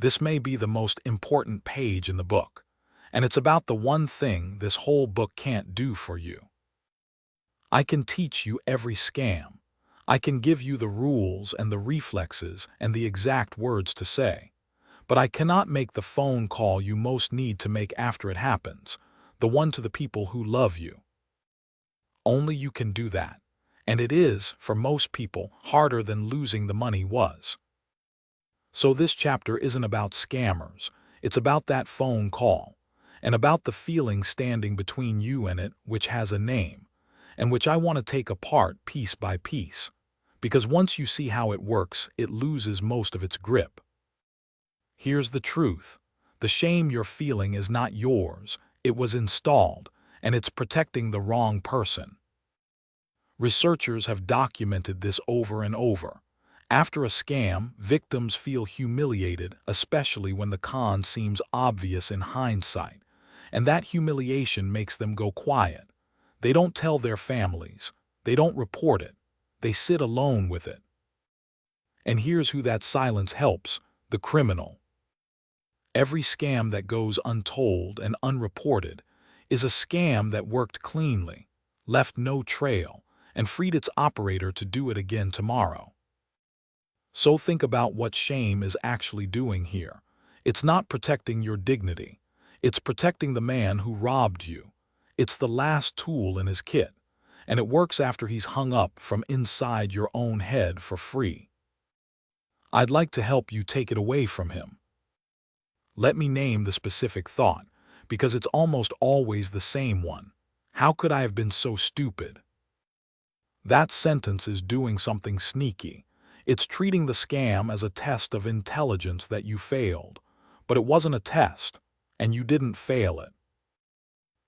This may be the most important page in the book, and it's about the one thing this whole book can't do for you. I can teach you every scam. I can give you the rules and the reflexes and the exact words to say. But I cannot make the phone call you most need to make after it happens, the one to the people who love you. Only you can do that, and it is, for most people, harder than losing the money was. So this chapter isn't about scammers, it's about that phone call, and about the feeling standing between you and it, which has a name, and which I want to take apart piece by piece, because once you see how it works, it loses most of its grip. Here's the truth. The shame you're feeling is not yours, it was installed, and it's protecting the wrong person. Researchers have documented this over and over. After a scam, victims feel humiliated, especially when the con seems obvious in hindsight, and that humiliation makes them go quiet. They don't tell their families. They don't report it. They sit alone with it. And here's who that silence helps: the criminal. Every scam that goes untold and unreported is a scam that worked cleanly, left no trail, and freed its operator to do it again tomorrow. So think about what shame is actually doing here. It's not protecting your dignity. It's protecting the man who robbed you. It's the last tool in his kit, and it works after he's hung up from inside your own head for free. I'd like to help you take it away from him. Let me name the specific thought, because it's almost always the same one. How could I have been so stupid? That sentence is doing something sneaky. It's treating the scam as a test of intelligence that you failed. But it wasn't a test, and you didn't fail it.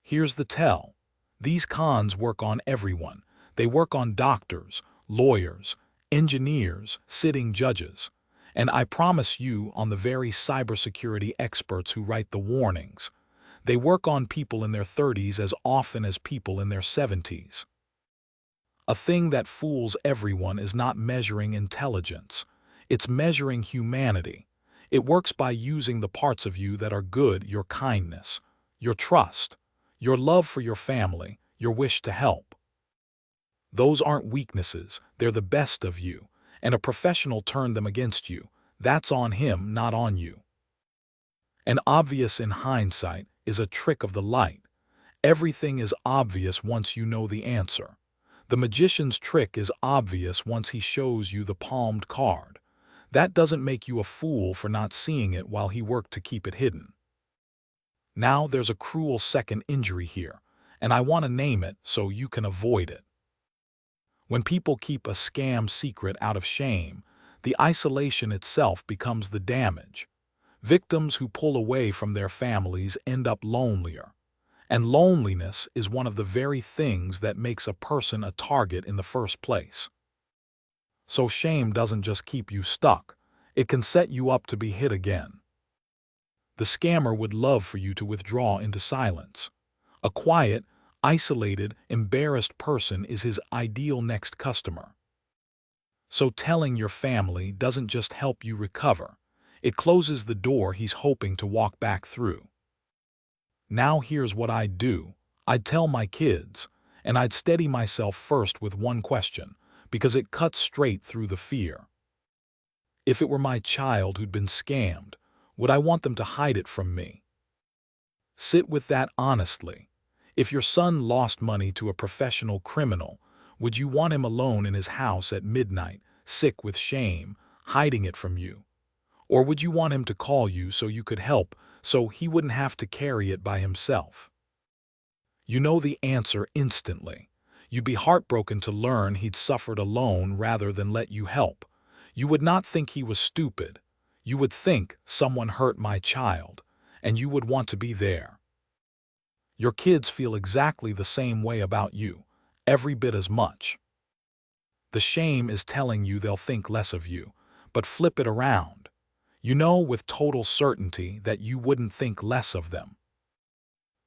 Here's the tell. These cons work on everyone. They work on doctors, lawyers, engineers, sitting judges. And I promise you, on the very cybersecurity experts who write the warnings. They work on people in their 30s as often as people in their 70s. A thing that fools everyone is not measuring intelligence. It's measuring humanity. It works by using the parts of you that are good: your kindness, your trust, your love for your family, your wish to help. Those aren't weaknesses, they're the best of you, and a professional turned them against you. That's on him, not on you. And obvious in hindsight is a trick of the light. Everything is obvious once you know the answer. The magician's trick is obvious once he shows you the palmed card. That doesn't make you a fool for not seeing it while he worked to keep it hidden. Now there's a cruel second injury here, and I want to name it so you can avoid it. When people keep a scam secret out of shame, the isolation itself becomes the damage. Victims who pull away from their families end up lonelier. And loneliness is one of the very things that makes a person a target in the first place. So shame doesn't just keep you stuck, it can set you up to be hit again. The scammer would love for you to withdraw into silence. A quiet, isolated, embarrassed person is his ideal next customer. So telling your family doesn't just help you recover, it closes the door he's hoping to walk back through. Now here's what I'd do. I'd tell my kids, and I'd steady myself first with one question, because it cuts straight through the fear. If it were my child who'd been scammed, would I want them to hide it from me? Sit with that honestly. If your son lost money to a professional criminal, would you want him alone in his house at midnight, sick with shame, hiding it from you? Or would you want him to call you so you could help, so he wouldn't have to carry it by himself? You know the answer instantly. You'd be heartbroken to learn he'd suffered alone rather than let you help. You would not think he was stupid. You would think, someone hurt my child, and you would want to be there. Your kids feel exactly the same way about you, every bit as much. The shame is telling you they'll think less of you, but flip it around. You know with total certainty that you wouldn't think less of them.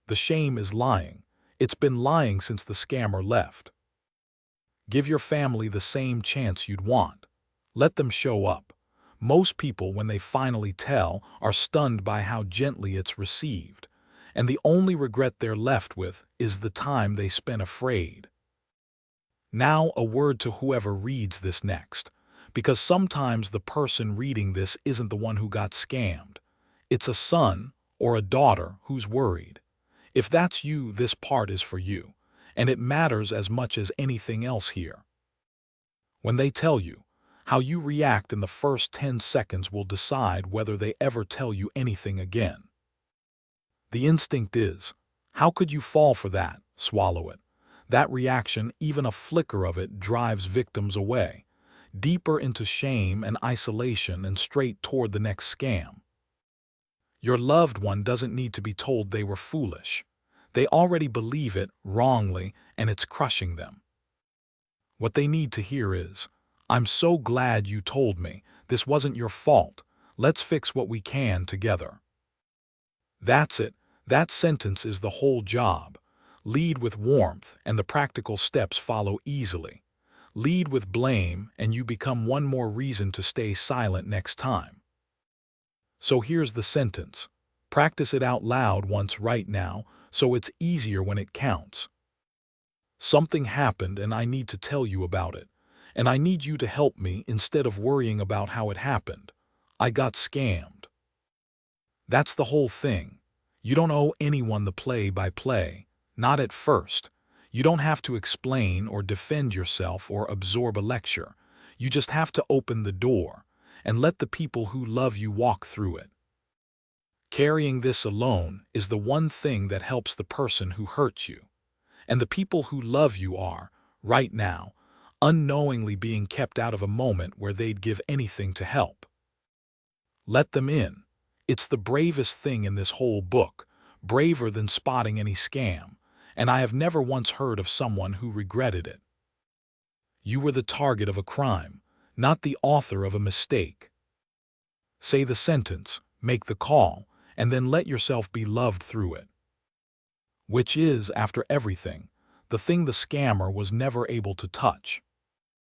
The shame is lying. It's been lying since the scammer left. Give your family the same chance you'd want. Let them show up. Most people, when they finally tell, are stunned by how gently it's received, and the only regret they're left with is the time they spent afraid. Now, a word to whoever reads this next, because sometimes the person reading this isn't the one who got scammed. It's a son or a daughter who's worried. If that's you, this part is for you, and it matters as much as anything else here. When they tell you, how you react in the first 10 seconds will decide whether they ever tell you anything again. The instinct is, how could you fall for that? Swallow it. That reaction, even a flicker of it, drives victims away, deeper into shame and isolation and straight toward the next scam. Your loved one doesn't need to be told they were foolish. They already believe it wrongly, and it's crushing them. What they need to hear is, I'm so glad you told me. This wasn't your fault. Let's fix what we can together. That's it. That sentence is the whole job. Lead with warmth, and the practical steps follow easily. Lead with blame, and you become one more reason to stay silent next time. So here's the sentence. Practice it out loud once right now, so it's easier when it counts. Something happened, and I need to tell you about it. And I need you to help me instead of worrying about how it happened. I got scammed. That's the whole thing. You don't owe anyone the play-by-play, not at first. You don't have to explain or defend yourself or absorb a lecture. You just have to open the door and let the people who love you walk through it. Carrying this alone is the one thing that helps the person who hurt you. And the people who love you are, right now, unknowingly being kept out of a moment where they'd give anything to help. Let them in. It's the bravest thing in this whole book, braver than spotting any scam, and I have never once heard of someone who regretted it. You were the target of a crime, not the author of a mistake. Say the sentence, make the call, and then let yourself be loved through it. Which is, after everything, the thing the scammer was never able to touch.